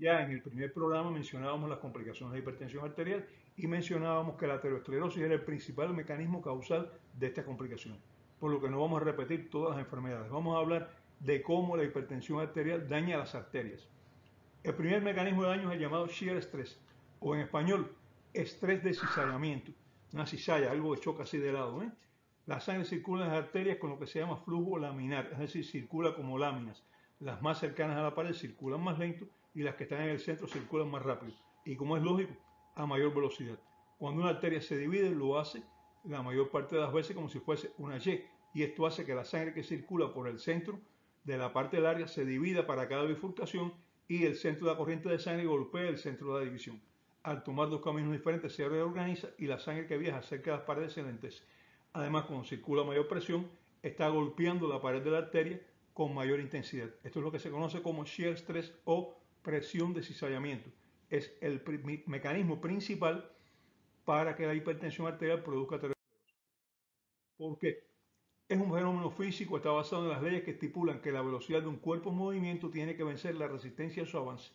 Ya en el primer programa mencionábamos las complicaciones de hipertensión arterial y mencionábamos que la aterosclerosis era el principal mecanismo causal de estas complicaciones, por lo que no vamos a repetir todas las enfermedades. Vamos a hablar de cómo la hipertensión arterial daña las arterias. El primer mecanismo de daño es el llamado shear stress, o en español, estrés de cizallamiento. Una cizalla, algo que choca así de lado. La sangre circula en las arterias con lo que se llama flujo laminar, es decir, circula como láminas. Las más cercanas a la pared circulan más lento y las que están en el centro circulan más rápido. Y como es lógico, a mayor velocidad. Cuando una arteria se divide, lo hace la mayor parte de las veces como si fuese una Y. Y esto hace que la sangre que circula por el centro de la parte del área se divida para cada bifurcación y el centro de la corriente de sangre golpea el centro de la división. Al tomar dos caminos diferentes se reorganiza y la sangre que viaja cerca de las paredes se lentece. Además, cuando circula a mayor presión, está golpeando la pared de la arteria con mayor intensidad. Esto es lo que se conoce como shear stress o presión de cizallamiento. Es el mecanismo principal para que la hipertensión arterial produzca aterosclerosis. ¿Por qué? Es un fenómeno físico, está basado en las leyes que estipulan que la velocidad de un cuerpo en movimiento tiene que vencer la resistencia a su avance.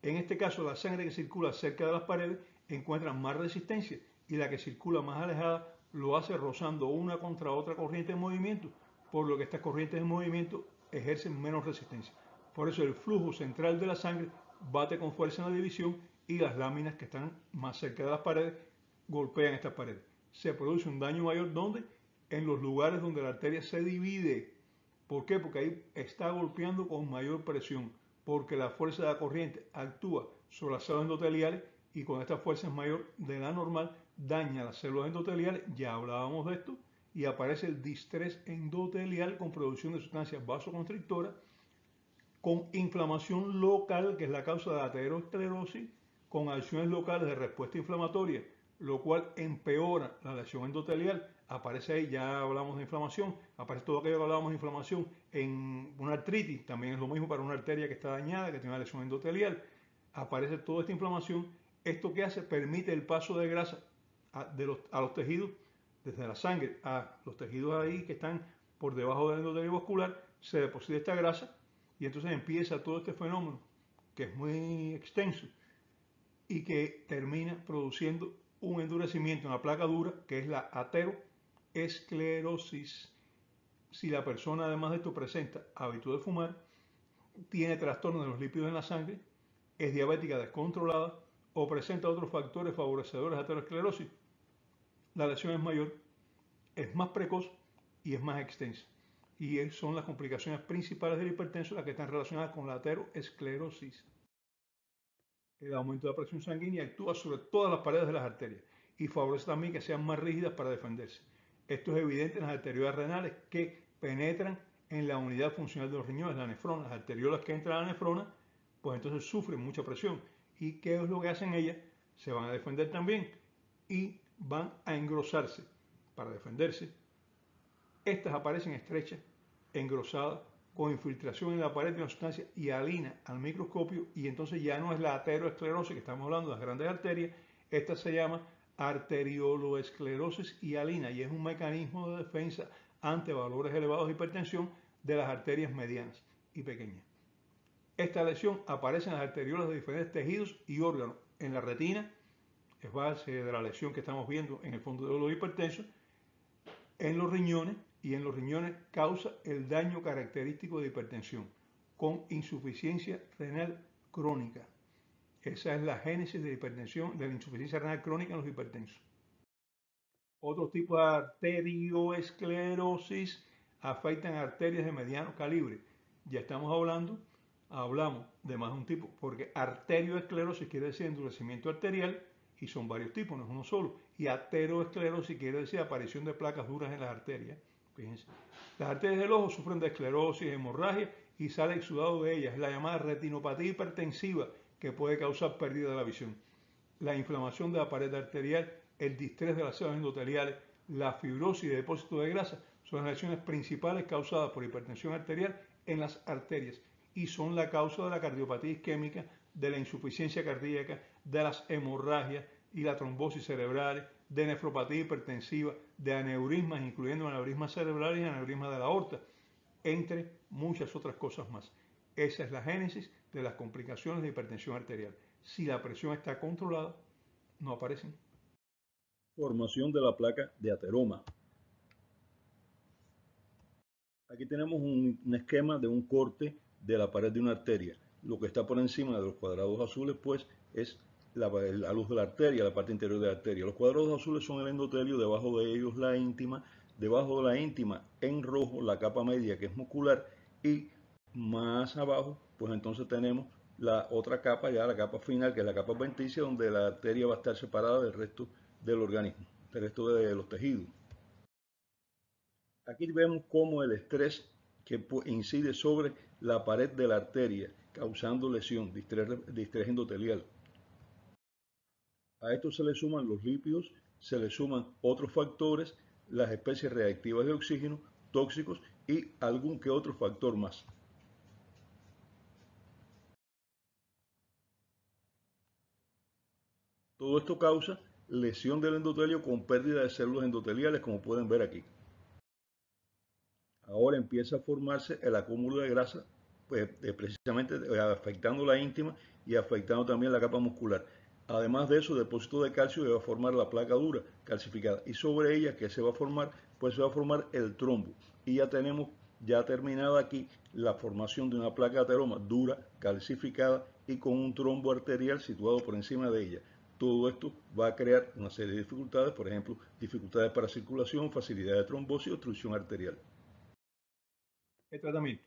En este caso, la sangre que circula cerca de las paredes encuentra más resistencia y la que circula más alejada lo hace rozando una contra otra corriente en movimiento, por lo que estas corrientes en movimiento ejercen menos resistencia. Por eso el flujo central de la sangre bate con fuerza en la división y las láminas que están más cerca de las paredes golpean estas paredes. Se produce un daño mayor donde en los lugares donde la arteria se divide. ¿Por qué? Porque ahí está golpeando con mayor presión, porque la fuerza de la corriente actúa sobre las células endoteliales y con esta fuerza es mayor de la normal, daña las células endoteliales, ya hablábamos de esto, y aparece el distrés endotelial con producción de sustancias vasoconstrictoras, con inflamación local, que es la causa de la aterosclerosis, con acciones locales de respuesta inflamatoria, lo cual empeora la lesión endotelial. Aparece ahí, ya hablamos de inflamación, aparece todo aquello que hablábamos de inflamación en una artritis, también es lo mismo para una arteria que está dañada, que tiene una lesión endotelial. Aparece toda esta inflamación. ¿Esto que hace? Permite el paso de grasa a los tejidos, desde la sangre a los tejidos ahí que están por debajo del endotelio vascular, se deposita esta grasa y entonces empieza todo este fenómeno que es muy extenso y que termina produciendo un endurecimiento en la placa dura, que es la ateroesclerosis. Si la persona además de esto presenta hábito de fumar, tiene trastornos de los lípidos en la sangre, es diabética descontrolada o presenta otros factores favorecedores de aterosclerosis, la lesión es mayor, es más precoz y es más extensa. Y son las complicaciones principales del hipertenso las que están relacionadas con la aterosclerosis. El aumento de la presión sanguínea actúa sobre todas las paredes de las arterias y favorece también que sean más rígidas para defenderse. Esto es evidente en las arteriolas renales que penetran en la unidad funcional de los riñones, la nefrona. Las arteriolas que entran a la nefrona, pues entonces sufren mucha presión. ¿Y qué es lo que hacen ellas? Se van a defender también y van a engrosarse para defenderse. Estas aparecen estrechas, engrosadas, con infiltración en la pared de una sustancia hialina al microscopio y entonces ya no es la ateroesclerosis que estamos hablando de las grandes arterias, esta se llama arterioloesclerosis hialina y es un mecanismo de defensa ante valores elevados de hipertensión de las arterias medianas y pequeñas. Esta lesión aparece en las arteriolas de diferentes tejidos y órganos, en la retina, es base de la lesión que estamos viendo en el fondo de los hipertensos, en los riñones, y en los riñones causa el daño característico de hipertensión con insuficiencia renal crónica. Esa es la génesis de la hipertensión, de la insuficiencia renal crónica en los hipertensos. Otros tipos de arterioesclerosis afectan arterias de mediano calibre. Ya estamos hablamos de más de un tipo, porque arterioesclerosis quiere decir endurecimiento arterial y son varios tipos, no es uno solo. Y ateroesclerosis quiere decir aparición de placas duras en las arterias. Fíjense. Las arterias del ojo sufren de esclerosis, hemorragia y sale exudado de ellas. Es la llamada retinopatía hipertensiva que puede causar pérdida de la visión. La inflamación de la pared arterial, el distrés de las células endoteliales, la fibrosis y depósito de grasa son las lesiones principales causadas por hipertensión arterial en las arterias y son la causa de la cardiopatía isquémica, de la insuficiencia cardíaca, de las hemorragias y la trombosis cerebrales, de nefropatía hipertensiva, de aneurismas, incluyendo aneurismas cerebrales y aneurismas de la aorta, entre muchas otras cosas más. Esa es la génesis de las complicaciones de hipertensión arterial. Si la presión está controlada, no aparecen. Formación de la placa de ateroma. Aquí tenemos un esquema de un corte de la pared de una arteria. Lo que está por encima de los cuadrados azules, pues, es la luz de la arteria, la parte interior de la arteria. Los cuadrados azules son el endotelio, debajo de ellos la íntima, debajo de la íntima en rojo la capa media que es muscular y más abajo, pues entonces tenemos la otra capa, ya la capa final, que es la capa adventicia, donde la arteria va a estar separada del resto del organismo, del resto de los tejidos. Aquí vemos cómo el estrés que incide sobre la pared de la arteria, causando lesión, distrés endotelial. A esto se le suman los lípidos, se le suman otros factores, las especies reactivas de oxígeno, tóxicos y algún que otro factor más. Todo esto causa lesión del endotelio con pérdida de células endoteliales, como pueden ver aquí. Ahora empieza a formarse el acúmulo de grasa, pues, precisamente afectando la íntima y afectando también la capa muscular. Además de eso, depósito de calcio que va a formar la placa dura calcificada, y sobre ella, ¿qué se va a formar? Pues se va a formar el trombo, y ya tenemos ya terminada aquí la formación de una placa de ateroma dura, calcificada y con un trombo arterial situado por encima de ella. Todo esto va a crear una serie de dificultades, por ejemplo, dificultades para circulación, facilidad de trombosis y obstrucción arterial. El tratamiento.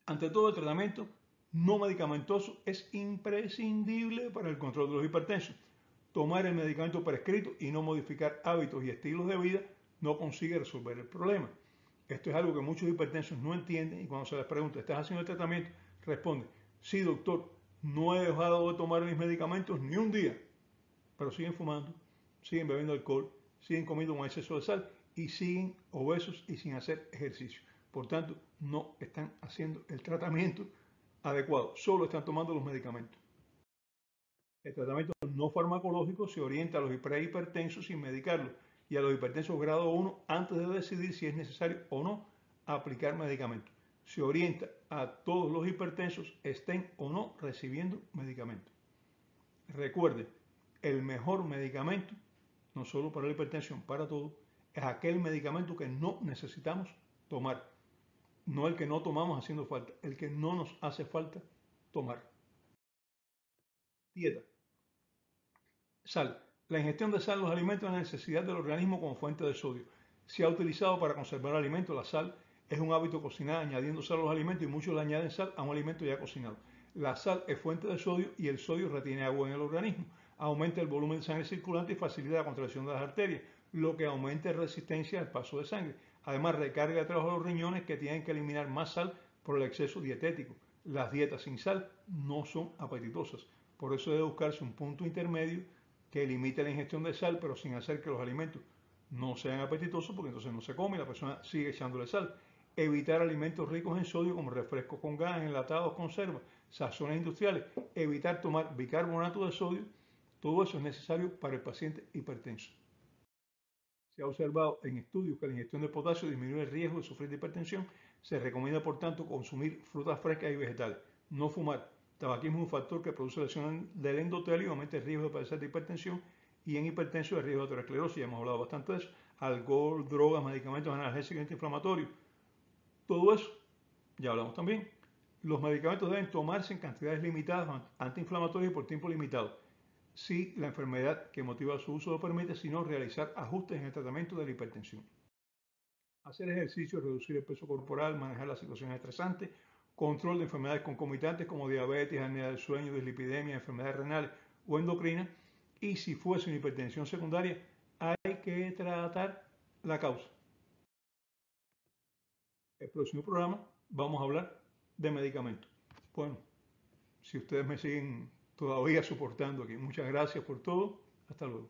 Ante todo, el tratamiento no medicamentoso es imprescindible para el control de los hipertensos. Tomar el medicamento prescrito y no modificar hábitos y estilos de vida no consigue resolver el problema. Esto es algo que muchos hipertensos no entienden, y cuando se les pregunta, ¿estás haciendo el tratamiento? Responden, sí doctor, no he dejado de tomar mis medicamentos ni un día, pero siguen fumando, siguen bebiendo alcohol, siguen comiendo con exceso de sal y siguen obesos y sin hacer ejercicio. Por tanto, no están haciendo el tratamiento adecuado, solo están tomando los medicamentos. El tratamiento no farmacológico se orienta a los prehipertensos sin medicarlos y a los hipertensos grado 1 antes de decidir si es necesario o no aplicar medicamentos. Se orienta a todos los hipertensos, estén o no recibiendo medicamentos. Recuerde, el mejor medicamento, no solo para la hipertensión, para todo, es aquel medicamento que no necesitamos tomar. No el que no tomamos haciendo falta, el que no nos hace falta tomar. Dieta. Sal. La ingestión de sal en los alimentos es una necesidad del organismo como fuente de sodio. Se ha utilizado para conservar alimentos. La sal es un hábito cocinar añadiendo sal a los alimentos y muchos le añaden sal a un alimento ya cocinado. La sal es fuente de sodio y el sodio retiene agua en el organismo. Aumenta el volumen de sangre circulante y facilita la contracción de las arterias, lo que aumenta la resistencia al paso de sangre. Además, recarga de trabajo los riñones que tienen que eliminar más sal por el exceso dietético. Las dietas sin sal no son apetitosas. Por eso debe buscarse un punto intermedio que limite la ingestión de sal, pero sin hacer que los alimentos no sean apetitosos, porque entonces no se come y la persona sigue echándole sal. Evitar alimentos ricos en sodio como refrescos con gas, enlatados, conservas, sazones industriales. Evitar tomar bicarbonato de sodio. Todo eso es necesario para el paciente hipertenso. Se ha observado en estudios que la ingestión de potasio disminuye el riesgo de sufrir de hipertensión. Se recomienda, por tanto, consumir frutas frescas y vegetales. No fumar. Tabaquismo es un factor que produce lesión del endotelio, aumenta el riesgo de padecer de hipertensión y en hipertensión el riesgo de aterosclerosis. Ya hemos hablado bastante de eso. Alcohol, drogas, medicamentos analgésicos y antiinflamatorios. Todo eso, ya hablamos también. Los medicamentos deben tomarse en cantidades limitadas, antiinflamatorios y por tiempo limitado, si la enfermedad que motiva su uso lo permite, sino realizar ajustes en el tratamiento de la hipertensión. Hacer ejercicio, reducir el peso corporal, manejar las situaciones estresantes, control de enfermedades concomitantes como diabetes, apnea del sueño, dislipidemia, enfermedades renales o endocrinas. Y si fuese una hipertensión secundaria, hay que tratar la causa. El próximo programa vamos a hablar de medicamentos. Bueno, si ustedes me siguen todavía soportando aquí, muchas gracias por todo. Hasta luego.